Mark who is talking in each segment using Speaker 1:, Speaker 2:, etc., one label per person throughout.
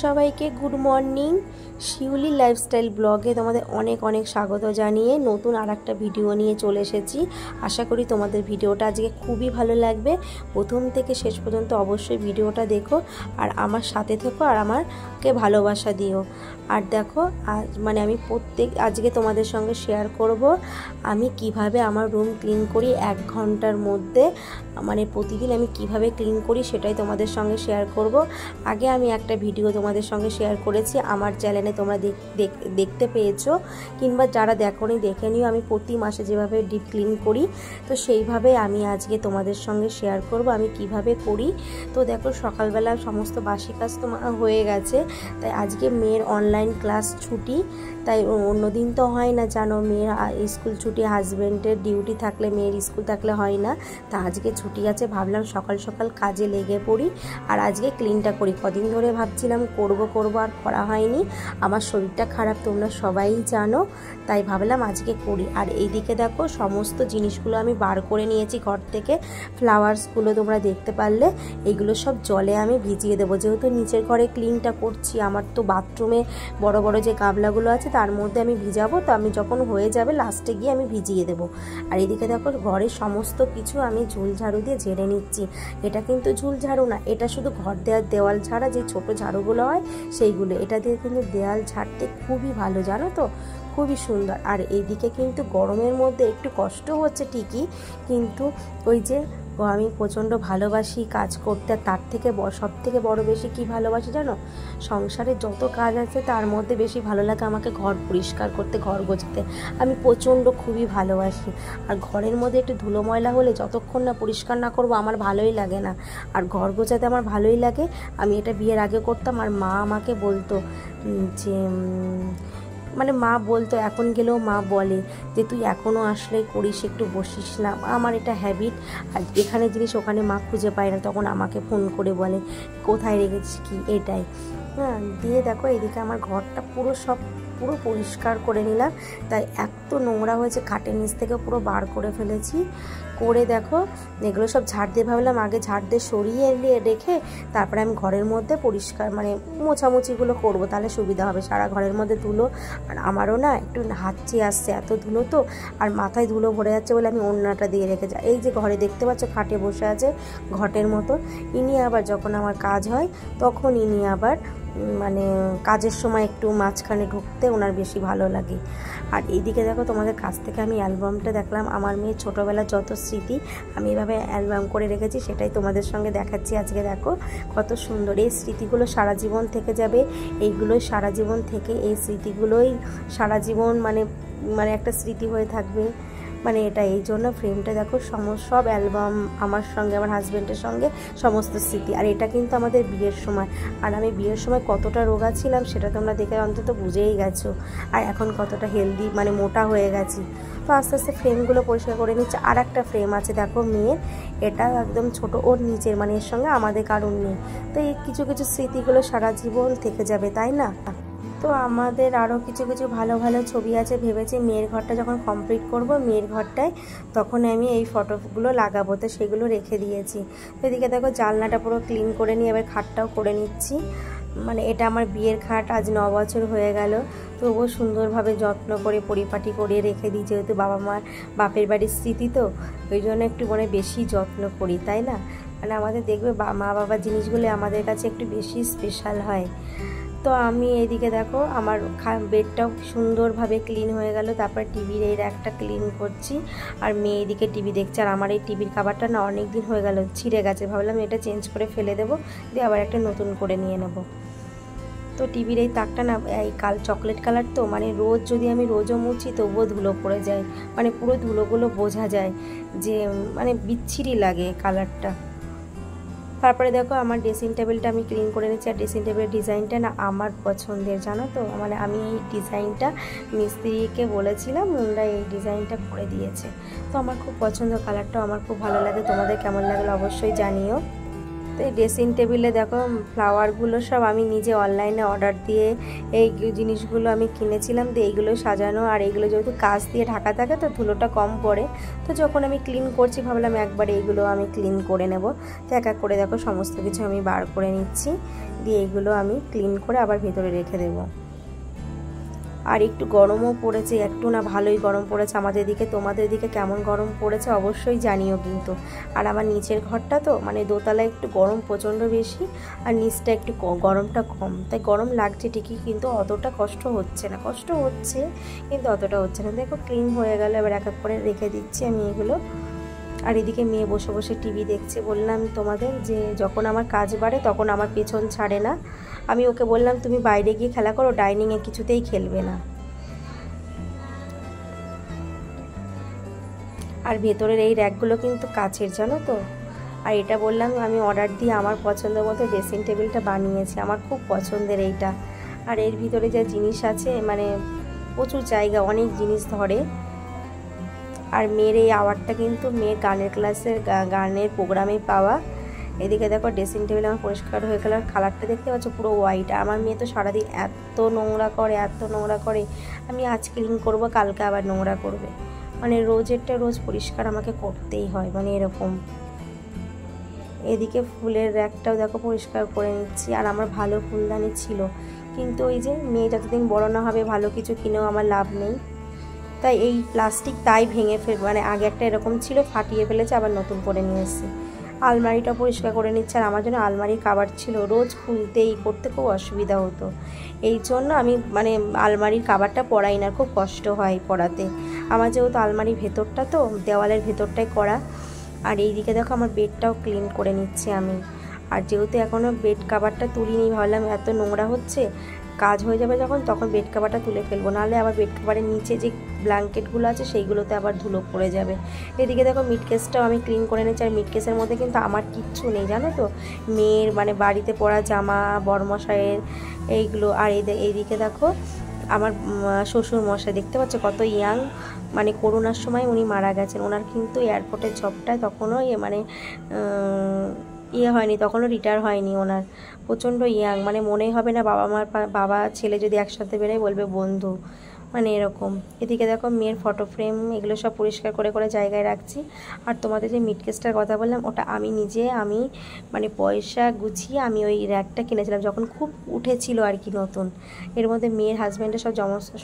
Speaker 1: সবাইকে good morning. শিউলি lifestyle ব্লগে তোমাদের অনেক অনেক স্বাগত জানিয়ে নতুন আরেকটা ভিডিও নিয়ে চলে এসেছি। আশা করি তোমাদের ভিডিওটা আজকে খুবই ভালো লাগবে। প্রথম থেকে শেষ পর্যন্ত অবশ্যই ভিডিওটা দেখো আর আমার সাথে থেকো আর আমাকে ভালোবাসা দিও। আর দেখো আমি আজকে তোমাদের সঙ্গে শেয়ার করব আমি কিভাবে আমার রুম ক্লিন করি 1 ঘন্টার মধ্যে। প্রতিদিন আমি কিভাবে ক্লিন করি সেটাই তোমাদের সঙ্গে শেয়ার করব। আগে আমি একটা ভিডিও তোমাদের সঙ্গে শেয়ার করেছি, আমার চ্যানেলে তোমরা দেখতে পেয়েছো, কিংবা যারা দেখোনি দেখে নিও। আমি প্রতি মাসে যেভাবে ডিপ ক্লিন করি তো সেইভাবে আমি আজকে তোমাদের সঙ্গে শেয়ার করব আমি কিভাবে করি। তো দেখো সকালবেলা সমস্ত বাসি কাজ তো হয়ে গেছে, তাই আজকে মেয়ের অনলাইন ক্লাস ছুটি, তাই অন্যদিন তো হয় না, জানো মেয়ের স্কুল ছুটি, হাজব্যান্ডের ডিউটি থাকলে মেয়ের স্কুল থাকলে হয় না। তা আজকে ছুটি আছে, ভাবলাম সকাল সকাল কাজে লেগে পড়ি আর আজকে ক্লিনটা করি। কদিন ধরে ভাবছিলাম করব আর করা হয়নি, আমার শরীরটা খারাপ তোমরা সবাই জানো, তাই ভাবলাম আজকে করি। আর এইদিকে দেখো সমস্ত জিনিসগুলো আমি বার করে নিয়েছি ঘর থেকে। ফ্লাওয়ার্সগুলো তোমরা দেখতে পারলে, এগুলো সব জলে আমি ভিজিয়ে দেবো, যেহেতু নিচের ঘরে ক্লিনটা করছি। আমার তো বাথরুমে বড় বড় যে গামলাগুলো আছে তার মধ্যে আমি ভিজাবো, তো আমি যখন হয়ে যাবে লাস্টে গিয়ে আমি ভিজিয়ে দেবো। আর এদিকে দেখো ঘরের সমস্ত কিছু আমি ঝুল ঝাড়ু দিয়ে ঝেড়ে নিচ্ছি। এটা কিন্তু ঝুল ঝাড়ু না, এটা শুধু ঘর দেওয়াল ঝাড়া, যে ছোট ঝাড়ুগুলো হয় সেইগুলো। এটা দিয়ে কিন্তু দেওয়াল ঝাড়তে খুবই ভালো, জানো তো, খুবই সুন্দর। আর এইদিকে কিন্তু গরমের মধ্যে একটু কষ্ট হচ্ছে ঠিকই, কিন্তু ওই যে আমি প্রচণ্ড ভালোবাসি কাজ করতে। তার থেকে সব থেকে বড় বেশি কি ভালোবাসি জানো, সংসারে যত কাজ আছে তার মধ্যে বেশি ভালো লাগে আমাকে ঘর পরিষ্কার করতে, ঘর গোছাতে। আমি খুবই ভালোবাসি। আর ঘরের মধ্যে একটু ধুলো ময়লা হলে যতক্ষণ না পরিষ্কার না করবো আমার ভালোই লাগে না। আর ঘর গোছাতে আমার ভালোই লাগে। আমি এটা বিয়ের আগে করতাম, আর মা আমাকে বলতো যে মা বলতো, এখন গেলেও মা বলে যে তুই এখনও আসলে করিস, একটু বসিস না। আমার এটা হ্যাবিট। আর এখানে জিনিস ওখানে মা খুঁজে পায় না, তখন আমাকে ফোন করে বলে কোথায় রেখেছিস কি, এটাই। দিয়ে দেখো এদিকে আমার ঘরটা পুরো পরিষ্কার করে নিলাম। তাই এত নোংরা হয়েছে, খাটের নিচ থেকে পুরো বার করে ফেলেছি। করে দেখো এগুলো সব ঝাড় দিয়ে ভাবলাম আগে ঝাড় দিয়ে সরিয়ে রেখে তারপরে আমি ঘরের মধ্যে পরিষ্কার মোছামুছিগুলো করবো, তাহলে সুবিধা হবে। সারা ঘরের মধ্যে ধুলো, আর আমারও না একটু হাঁচি আসছে, এত ধুলো তো, আর মাথায় ধুলো ভরে যাচ্ছে বলে আমি ওড়নাটা দিয়ে রেখে যাই। এই যে ঘরে দেখতে পাচ্ছ খাটে বসে আছে ঘটের মতো। ইনি আবার যখন আমার কাজ হয় তখন ইনি আবার কাজের সময় একটু মাঝখানে ঢুকতে ওনার বেশি ভালো লাগে। আর এইদিকে দেখো তোমাদের কাছ থেকে আমি অ্যালবামটা দেখলাম, আমার মেয়ের ছোটোবেলার যত স্মৃতি আমি এভাবে অ্যালবাম করে রেখেছি, সেটাই তোমাদের সঙ্গে দেখাচ্ছি আজকে। দেখো কত সুন্দর, এই স্মৃতিগুলো সারা জীবন থেকে যাবে। এইগুলোই সারা জীবন থেকে, এই স্মৃতিগুলোই সারা জীবন একটা স্মৃতি হয়ে থাকবে। এটা এই জন্য ফ্রেমটা দেখো সব অ্যালবাম, আমার সঙ্গে আমার হাজব্যান্ডের সঙ্গে সমস্ত স্মৃতি। আর এটা কিন্তু আমাদের বিয়ের সময়, আর আমি বিয়ের সময় কতটা রোগা ছিলাম সেটা তোমরা দেখে অন্তত বুঝেই গেছো। আর এখন কতটা হেলদি মোটা হয়ে গেছি। তো আস্তে আস্তে ফ্রেমগুলো পরিষ্কার করে নিচ্ছে। আর একটা ফ্রেম আছে দেখো মেয়ের, এটা একদম ছোট, ওর নিচের এর সঙ্গে আমাদের কারণ নেই। তো এই কিছু কিছু স্মৃতিগুলো সারা জীবন থেকে যাবে, তাই না? তো আমাদের আরও কিছু কিছু ভালো ভালো ছবি আছে, ভেবেছি মেয়ের ঘরটা যখন কমপ্লিট করব মেয়ের ঘরটায় তখন আমি এই ফটোগুলো লাগাবো, তো সেগুলো রেখে দিয়েছি। তো এদিকে দেখো জানলাটা পুরো ক্লিন করে নিয়ে এবার খাটটাও করে নিচ্ছি। এটা আমার বিয়ের খাট, আজ 9 বছর হয়ে গেল, তবুও সুন্দরভাবে যত্ন করে পরিপাটি করে রেখে দিই, যেহেতু বাপের বাড়ির স্মৃতি, তো ওই জন্য একটু বেশি যত্ন করি, তাই না? আমাদের দেখবে মা বাবার জিনিসগুলো আমাদের কাছে একটু বেশি স্পেশাল হয়। তো আমি এইদিকে দেখো আমার বেডটাও সুন্দরভাবে ক্লিন হয়ে গেল। তারপর টিভির এই র্যাকটা ক্লিন করছি, আর মেয়ে এদিকে টিভি দেখছে। আর আমার এই টিভির কাভারটা না অনেক দিন হয়ে গেল, ছিঁড়ে গেছে, ভাবলাম এটা চেঞ্জ করে ফেলে দেবো, দিয়ে আবার একটা নতুন করে নিয়ে নেব। তো টিভির এই তাকটা না এই চকলেট কালার, তো রোজ যদি আমি রোজও মুছি তবুও ধুলো পড়ে যায়, পুরো ধুলোগুলো বোঝা যায় যে বিচ্ছিরি লাগে কালারটা। তারপরে দেখো আমার ড্রেসিং টেবিলটা আমি ক্লিন করে নিচ্ছি। আর ড্রেসিং টেবিলের ডিজাইনটা না আমার পছন্দের, জানো তো, আমি এই ডিজাইনটা মিস্ত্রিকে বলেছিলাম, ওনারা এই ডিজাইনটা করে দিয়েছে। তো আমার খুব পছন্দ, কালারটাও আমার খুব ভালো লাগে। তোমাদের কেমন লাগলো অবশ্যই জানিও। তো এই ড্রেসিং টেবিলে দেখো ফ্লাওয়ারগুলো সব আমি নিজে অনলাইনে অর্ডার দিয়ে এই জিনিসগুলো আমি কিনেছিলাম। তো এইগুলো সাজানো, আর এইগুলো যেহেতু কাঁচ দিয়ে ঢাকা থাকে তো ধুলোটা কম পড়ে। তো যখন আমি ক্লিন করছি ভাবলাম একবার এইগুলো আমি ক্লিন করে নেব। তো এক এক করে দেখো সমস্ত কিছু আমি বার করে নিচ্ছি, দিয়ে এইগুলো আমি ক্লিন করে আবার ভেতরে রেখে দেবো। আর একটু গরমও পড়েছে, একটু না ভালোই গরম পড়েছে আমাদের দিকে। তোমাদের দিকে কেমন গরম পড়েছে অবশ্যই জানিও কিন্তু। আর আমার নিচের ঘরটা তো মানে দোতলায় একটু গরম প্রচণ্ড বেশি, আর নিচটা একটু গরমটা কম, তাই গরম লাগছে ঠিকই কিন্তু অতটা কষ্ট হচ্ছে না। কষ্ট হচ্ছে কিন্তু অতটা হচ্ছে না। দেখো ক্লিন হয়ে গেল, এবার এক এক করে রেখে দিচ্ছি আমি এগুলো। আর এদিকে মেয়ে বসে বসে টিভি দেখছে। বললাম তোমাদের যে যখন আমার কাজ বাড়ে তখন আমার পেছন ছাড়ে না। আমি ওকে বললাম তুমি বাইরে গিয়ে খেলা করো, ডাইনিংয়ে কিছুতেই খেলবে না। আর ভেতরের এই র্যাকগুলো কিন্তু কাচের, জানো তো। আর এটা বললাম আমি অর্ডার দিয়ে আমার পছন্দ মতো ড্রেসিং টেবিলটা বানিয়েছি, আমার খুব পছন্দের এইটা। আর এর ভিতরে যা জিনিস আছে মানে প্রচুর জায়গা, অনেক জিনিস ধরে। আর মেয়ের এই আওয়ারটা কিন্তু মেয়ের গানের ক্লাসের গানের প্রোগ্রামে পাওয়া। এদিকে দেখো ড্রেসিং টেবিল আমার পরিষ্কার হয়ে গেল, আর কালারটা দেখতে পাচ্ছ পুরো হোয়াইট। আমার মেয়ে তো সারাদিন এত নোংরা করে, এত নোংরা করে। আমি আজ ক্লিন করবো, কালকে আবার নোংরা করবে, মানে রোজেরটা রোজ পরিষ্কার আমাকে করতেই হয়, মানে এরকম। এদিকে ফুলের র্যাকটাও দেখো পরিষ্কার করে নিচ্ছি। আর আমার ভালো ফুলদানি ছিল, কিন্তু ওই যে মেয়ে যতদিন বড় না হবে ভালো কিছু কিনেও আমার লাভ নেই। তাই এই প্লাস্টিক তাই ভেঙে মানে আগে একটা এরকম ছিল, ফাটিয়ে ফেলেছে, আবার নতুন করে নিয়ে এসেছি। আলমারিটা পরিষ্কার করে নিচ্ছে। আর আমার জন্য আলমারির কাভার ছিল, রোজ খুলতেই করতে খুব অসুবিধা হতো। এই জন্য আমি মানে আলমারির কাভারটা পরাই না, খুব কষ্ট হয় পরাতে। আমার যেহেতু আলমারির ভেতরটা তো দেওয়ালের ভেতরটাই করা। আর এইদিকে দেখো আমার বেডটাও ক্লিন করে নিচ্ছি আমি। আর যেহেতু এখনও বেড কাভারটা তুলিনি, ভাবলাম এত নোংরা হচ্ছে, কাজ হয়ে যাবে যখন তখন বেড কাভারটা তুলে ফেলবো, নাহলে আবার বেড কাভারের নিচে যে ব্ল্যাঙ্কেটগুলো আছে সেইগুলোতে আবার ধুলো পড়ে যাবে। এদিকে দেখো মিটকেসটাও আমি ক্লিন করে নিচ্ছি। আর মিটকেসের মধ্যে কিন্তু আমার কিচ্ছু নেই, জানো তো। মেয়ের মানে বাড়িতে পরা জামা, বরমশাইয়ের এইগুলো। আর এইদিকে দেখো আমার শ্বশুর মশাই, দেখতে পাচ্ছ কত ইয়াং, মানে করোনার সময় উনি মারা গেছেন। ওনার কিন্তু এয়ারপোর্টের জবটায় তখনও মানে হয়নি, তখনও রিটায়ার হয়নি ওনার। প্রচণ্ড ইয়াং, মানে মনেই হবে না বাবা ছেলে যদি একসাথে বেরোয় বলবে বন্ধু, মানে এরকম। এদিকে দেখো মেয়ের ফটো ফ্রেম এগুলো সব পরিষ্কার করে করে জায়গায় রাখছি। আর তোমাদের যে মিটকেসটার কথা বললাম ওটা আমি নিজে মানে পয়সা গুছিয়ে আমি ওই র্যাকটা কিনেছিলাম যখন খুব উঠেছিল আর কি নতুন। এর মধ্যে মেয়ের হাজব্যান্ডের সব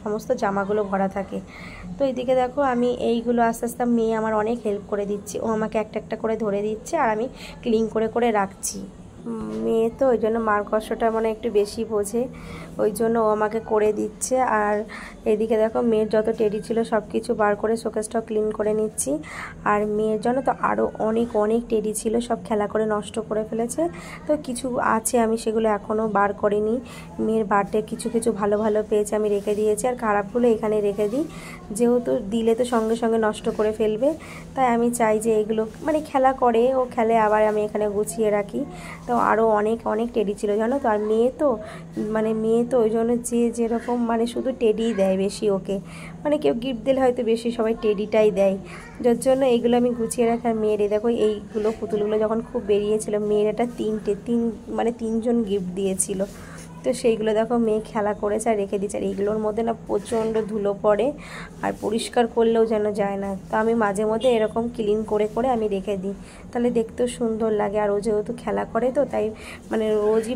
Speaker 1: সমস্ত জামাগুলো ভরা থাকে। তো এইদিকে দেখো আমি এইগুলো আস্তে আস্তে মেয়ে আমার অনেক হেল্প করে দিচ্ছে, ও আমাকে একটা একটা করে ধরে দিচ্ছে আর আমি ক্লিন করে করে রাখছি। মেয়ে তো ওই জন্য মার কষ্টটা মানে একটু বেশি বোঝে, ওই জন্য ও আমাকে করে দিচ্ছে। আর এদিকে দেখো মেয়ের যত টেডি ছিল সব কিছু বার করে শোকেসটাও ক্লিন করে নিচ্ছি। আর মেয়ের জন্য তো আরও অনেক অনেক টেডি ছিল, সব খেলা করে নষ্ট করে ফেলেছে। তো কিছু আছে আমি সেগুলো এখনও বার করিনি। মেয়ের বার্থডে কিছু কিছু ভালো ভালো পেয়েছে, আমি রেখে দিয়েছি। আর খারাপগুলো এখানে রেখে দিই, যেহেতু দিলে তো সঙ্গে সঙ্গে নষ্ট করে ফেলবে। তাই আমি চাই যে এগুলো মানে খেলা করে, ও খেলে আবার আমি এখানে গুছিয়ে রাখি। তো আরও অনেক অনেক টেডি ছিল, জানো তো। আর মেয়ে তো ওই জন্য যেরকম মানে শুধু টেডিই দেয় বেশি ওকে, মানে কেউ গিফট দিলে হয়তো বেশি সবাই টেডিটাই দেয়, যার জন্য এইগুলো আমি গুছিয়ে রাখি। আর মেয়ের দেখো এইগুলো পুতুলগুলো যখন খুব বেরিয়েছিল, মেয়ের এটা মানে তিনজন গিফট দিয়েছিল। তো সেইগুলো দেখো মেয়ে খেলা করেছে আর রেখে দিচ্ছে। আর এইগুলোর মধ্যে না প্রচণ্ড ধুলো পড়ে, আর পরিষ্কার করলেও যেন যায় না। তো আমি মাঝে মধ্যে এরকম ক্লিন করে করে আমি রেখে দিই, তাহলে দেখতেও সুন্দর লাগে। আর ও যেহেতু খেলা করে তো তাই মানে রোজই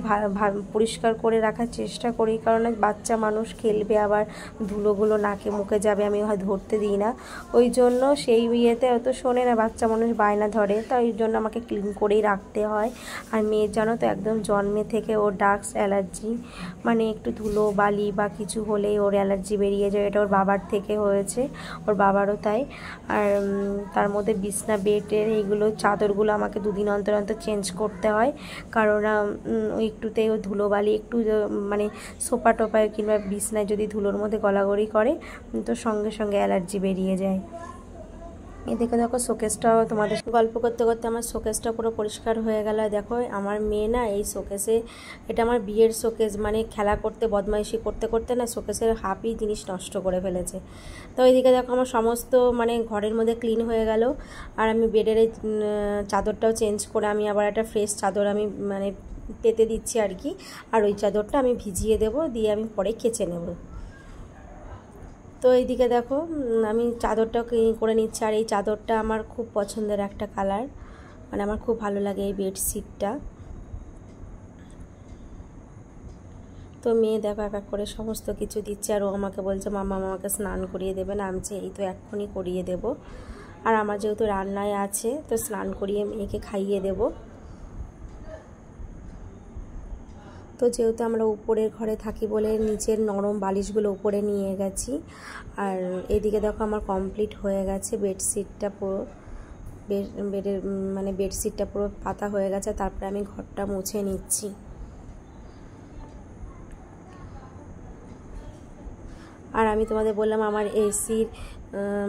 Speaker 1: পরিষ্কার করে রাখার চেষ্টা করি, কারণ বাচ্চা মানুষ খেলবে, আবার ধুলোগুলো নাকে মুখে যাবে, আমি হয় ধরতে দিই না। ওই জন্য সেই ইয়েতে অত শোনে না, বাচ্চা মানুষ বায়না ধরে, তাই ওই জন্য আমাকে ক্লিন করেই রাখতে হয়। আর মেয়ের জানো তো একদম জন্মে থেকে ওর ডাস্ট অ্যালার্জি, মানে একটু ধুলো বালি বা কিছু হলেই ওর অ্যালার্জি বেরিয়ে যায়। এটা ওর বাবার থেকে হয়েছে, ওর বাবারও তাই। আর তার মধ্যে বিছনা বেডের এইগুলো চাদরগুলো আমাকে দুদিন অন্তর অন্তর চেঞ্জ করতে হয়, কারণ ওই একটুতেই ও ধুলোবালি একটু মানে সোফা টোপায় কিংবা বিছনায় যদি ধুলোর মধ্যে গলাগড়ি করে তো সঙ্গে সঙ্গে অ্যালার্জি বেরিয়ে যায়। এদিকে দেখো শোকেসটাও তোমাদের গল্প করতে করতে আমার শোকেসটা পুরো পরিষ্কার হয়ে গেল। দেখো আমার মেয়ে না এই শোকেসে, এটা আমার বিয়ের শোকেস, মানে খেলা করতে বদমাইশি করতে করতে না শোকেসের হাফই জিনিস নষ্ট করে ফেলেছে। তো এইদিকে দেখো আমার সমস্ত মানে ঘরের মধ্যে ক্লিন হয়ে গেল। আর আমি বেডের এই চাদরটাও চেঞ্জ করে আমি আবার একটা ফ্রেশ চাদর আমি মানে পেতে দিচ্ছি আর কি। আর ওই চাদরটা আমি ভিজিয়ে দেব, দিয়ে আমি পরে কেচে নেব। তো এইদিকে দেখো আমি চাদরটাও ক্লিন করে নিচ্ছি। আর এই চাদরটা আমার খুব পছন্দের একটা কালার, মানে আমার খুব ভালো লাগে এই বেডশিটটা। তো মেয়ে দেখো এক এক করে সমস্ত কিছু দিচ্ছে। আর ও আমাকে বলছে মাম্মা আমাকে স্নান করিয়ে দেবে না। আমি এই তো এক্ষুনি করিয়ে দেব। আর আমার যেহেতু রান্নায় আছে তো স্নান করিয়ে মেয়েকে খাইয়ে দেব। তো যেহেতু আমরা উপরের ঘরে থাকি বলে নিচের নরম বালিশগুলো উপরে নিয়ে গেছি। আর এদিকে দেখো আমার কমপ্লিট হয়ে গেছে বেডশিটটা, পুরো বেডের মানে বেডশিটটা পুরো পাতা হয়ে গেছে। তারপরে আমি ঘরটা মুছে নিচ্ছি। আর আমি তোমাদের বললাম আমার এসির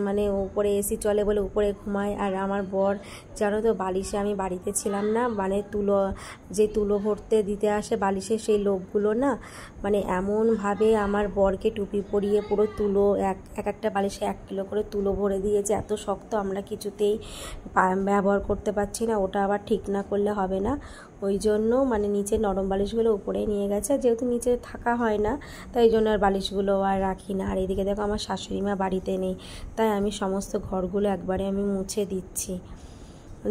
Speaker 1: মানে উপরে এসি চলে বলে উপরে ঘুমায়। আর আমার বর জানো তো বালিশে, আমি বাড়িতে ছিলাম না, মানে তুলো ভরতে দিতে আসে বালিশে সেই লোকগুলো না মানে এমনভাবে আমার বরকে টুপি পরিয়ে পুরো তুলো এক একটা বালিশে 1 কিলো করে তুলো ভরে দিয়েছে। এত শক্ত আমরা কিছুতেই ব্যবহার করতে পারছি না। ওটা আবার ঠিক না করলে হবে না, ওই জন্য মানে নিচে নরম বালিশগুলো উপরেই নিয়ে গেছে। যেহেতু নিচে থাকা হয় না তাই জন্য আর বালিশগুলো আর রাখি না। আর এদিকে দেখো আমার শাশুড়ি মা বাড়িতে নেই, তাই আমি সমস্ত ঘরগুলো একবারে আমি মুছে দিচ্ছি।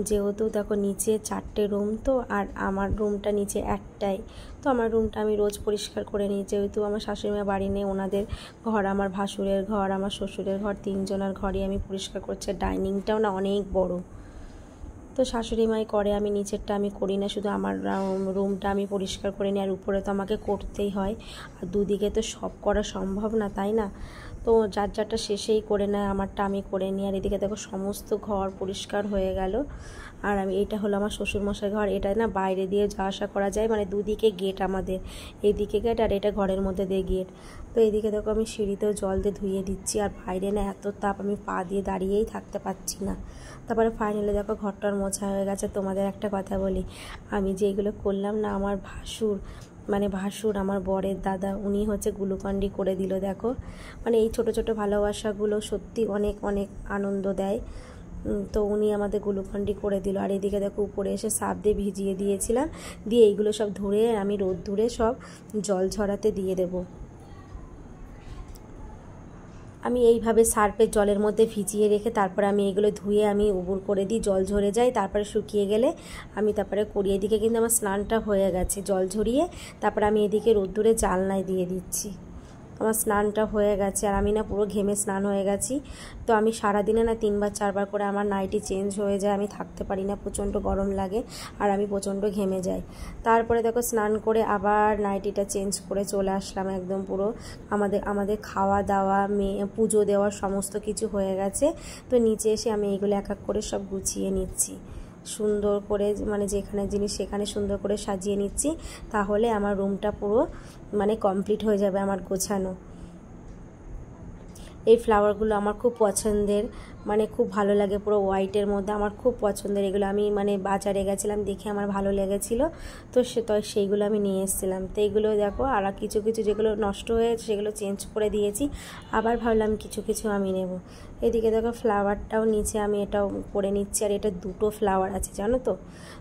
Speaker 1: যেহেতু দেখো নিচে 4টে রুম, তো আর আমার রুমটা নিচে একটাই, তো আমার রুমটা আমি রোজ পরিষ্কার করে নিই। যেহেতু আমার শাশুড়ি মা বাড়ি নেই, ওনাদের ঘর, আমার ভাসুরের ঘর, আমার শ্বশুরের ঘর, 3জনের ঘরই আমি পরিষ্কার করছি। ডাইনিংটাও না অনেক বড়, তো শাশুড়ি মাই করে, আমি নিচেরটা আমি করি না, শুধু আমার রুমটা আমি পরিষ্কার করে নিই। আর উপরে তো আমাকে করতেই হয়, আর দুদিকে তো সব করা সম্ভব না, তাই না? তো যার যারটা শেষেই করে নেয়, আমারটা আমি করে নিই। আর এদিকে দেখো সমস্ত ঘর পরিষ্কার হয়ে গেল। আর এটা হলো আমার শ্বশুরমশাই ঘর। এটা না বাইরে দিয়ে যাওয়া আসা করা যায়, মানে দুদিকে গেট আমাদের, এইদিকে গেট আর এটা ঘরের মধ্যে দিয়ে গেট। তো এইদিকে দেখো আমি সিঁড়িতেও জল দিয়ে ধুয়ে দিচ্ছি। আর বাইরে না এত তাপ, আমি পা দিয়ে দাঁড়িয়েই থাকতে পারছি না। তারপরে ফাইনালি দেখো ঘরটার মোছা হয়ে গেছে। তোমাদের একটা কথা বলি, আমি যে এগুলো করলাম না, আমার ভাসুর আমার বরের দাদা, উনি হচ্ছে গ্লুকন্ডি করে দিল। দেখো মানে এই ছোট ছোট ভালোবাসাগুলো সত্যি অনেক অনেক আনন্দ দেয়। তো উনি আমাদের গ্লুকন্ডি করে দিল। আর এদিকে দেখো উপরে এসে সার্ফ দিয়ে ভিজিয়ে দিয়েছিলাম, দিয়ে এইগুলো সব ধরে আমি রোদ্দুরে সব জল ঝরাতে দিয়ে দেবো। আমি এইভাবে সার্ফের জলের মধ্যে ভিজিয়ে রেখে তারপরে আমি এগুলো ধুয়ে আমি উবুর করে দিই, জল ঝরে যায়, তারপরে শুকিয়ে গেলে আমি তারপরে করি। এদিকে কিন্তু আমার স্নানটা হয়ে গেছে জল ঝরিয়ে, তারপরে আমি এদিকে রোদ্দুরে জানলায় দিয়ে দিচ্ছি। আমার স্নানটা হয়ে গেছে। আর আমি না পুরো ঘেমে স্নান হয়ে গেছি। তো আমি সারাদিনে না 3বার 4বার করে আমার নাইটি চেঞ্জ হয়ে যায়, আমি থাকতে পারি না, প্রচণ্ড গরম লাগে আর আমি প্রচণ্ড ঘেমে যাই। তারপরে দেখো স্নান করে আবার নাইটিটা চেঞ্জ করে চলে আসলাম একদম পুরো। আমাদের খাওয়া দাওয়া, পুজো দেওয়ার সমস্ত কিছু হয়ে গেছে। তো নিচে এসে আমি এইগুলো এক এক করে সব গুছিয়ে নিচ্ছি, সুন্দর করে, মানে যেখানে জিনিস সেখানে সুন্দর করে সাজিয়ে নিচ্ছি। তাহলে আমার রুমটা পুরো মানে কমপ্লিট হয়ে যাবে আমার গোছানো। এই ফ্লাওয়ারগুলো আমার খুব পছন্দের, মানে খুব ভালো লাগে, পুরো হোয়াইটের মধ্যে আমার খুব পছন্দের এগুলো। আমি মানে বাজারে গেছিলাম, দেখে আমার ভালো লেগেছিলো, তো সেইগুলো আমি নিয়ে এসেছিলাম। তো এইগুলো দেখো, আর কিছু কিছু যেগুলো নষ্ট হয়েছে সেগুলো চেঞ্জ করে দিয়েছি, আবার ভাবলাম কিছু কিছু আমি নেব। এদিকে দেখো ফ্লাওয়ারটাও নিচে আমি এটাও করে নিচ্ছি। আর এটা 2টো ফ্লাওয়ার আছে জানো তো।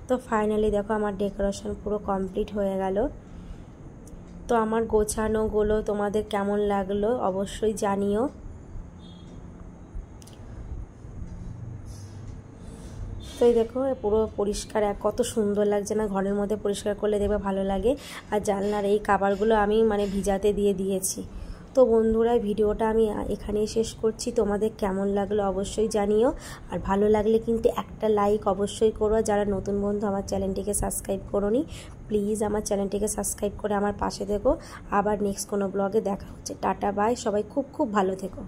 Speaker 1: তো ফাইনালি দেখো আমার ডেকোরেশন পুরো কমপ্লিট হয়ে গেল। তো আমার গোছানোগুলো তোমাদের কেমন লাগলো অবশ্যই জানিও। তো এই দেখো পুরো পরিষ্কার, কত সুন্দর লাগছে না, ঘরের মধ্যে পরিষ্কার করলে দেখবে ভালো লাগে। আর জানলার এই কভারগুলো আমি মানে ভিজাতে দিয়ে দিয়েছি। তো বন্ধুরা ভিডিওটা আমি এখানেই শেষ করছি। তোমাদের কেমন লাগলো অবশ্যই জানিও। আর ভালো লাগলে কিন্তু একটা লাইক অবশ্যই করো। যারা নতুন বন্ধু আমার চ্যানেলটিকে সাবস্ক্রাইব করোনি, প্লিজ আমার চ্যানেলটিকে সাবস্ক্রাইব করে আমার পাশে থেকো। আবার নেক্সট কোনো ব্লগে দেখা হচ্ছে। টাটা বাই, সবাই খুব খুব ভালো থেকো।